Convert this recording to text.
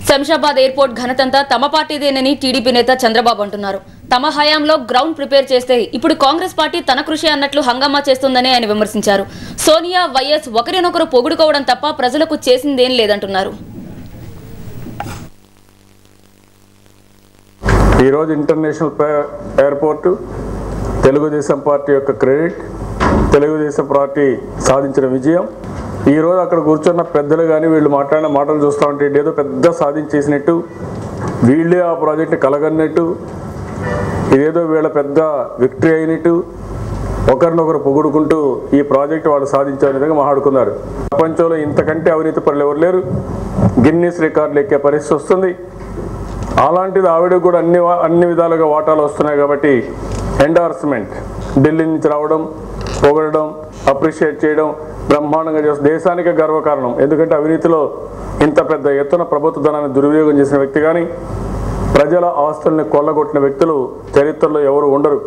Shamshabad airport ఘనతంతా తమ పార్టీదేనని TDP నేత చంద్రబాబు అంటున్నారు. తమ హయాంలో గ్రౌండ్ ప్రిపేర్ చేస్తే ఇప్పుడు కాంగ్రెస్ పార్టీ తన కృషి అన్నట్లు హంగామా చేస్తుందని ఆయన విమర్శించారు. సోనియా వైఎస్ ఒకరినొకరు పొగుడుకోవడం తప్ప ప్రజలకు చేసిందేం లేదంటున్నారు. ఈరోజు ఇంటర్నేషనల్ ఎయిర్పోర్టు తెలుగుదేశం పార్టీ యొక్క క్రెడిట్, తెలుగుదేశం పార్టీ సాధించిన విజయం. ఈరోజు అక్కడ కూర్చున్న పెద్దలు కానీ వీళ్ళు మాట్లాడిన మాటలు చూస్తూ ఉంటే ఏదో పెద్ద సాధించేసినట్టు, వీళ్ళే ఆ ప్రాజెక్ట్ని కలగన్నట్టు, ఇదేదో వీళ్ళ పెద్ద విక్టరీ అయినట్టు ఒకరినొకరు పొగుడుకుంటూ ఈ ప్రాజెక్టు వాళ్ళు సాధించే విధంగా మాట్లాడుకున్నారు. ప్రపంచంలో ఇంతకంటే అవినీతి పనులు ఎవరు లేరు, గిన్నీస్ రికార్డులు ఎక్కే పరిస్థితి వస్తుంది. అలాంటిది ఆవిడ కూడా అన్ని విధాలుగా వాటాలు వస్తున్నాయి. కాబట్టి ఎండార్స్మెంట్ ఢిల్లీ నుంచి రావడం, పొగడడం, అప్రిషియేట్ చేయడం బ్రహ్మాండంగా చేస్తుంది. దేశానికి గర్వకారణం. ఎందుకంటే అవినీతిలో ఇంత పెద్ద ఎత్తున ప్రభుత్వ ధనాన్ని దుర్వినియోగం చేసిన వ్యక్తి కానీ, ప్రజల ఆస్తుల్ని కొల్లగొట్టిన వ్యక్తులు చరిత్రలో ఎవరు ఉండరు.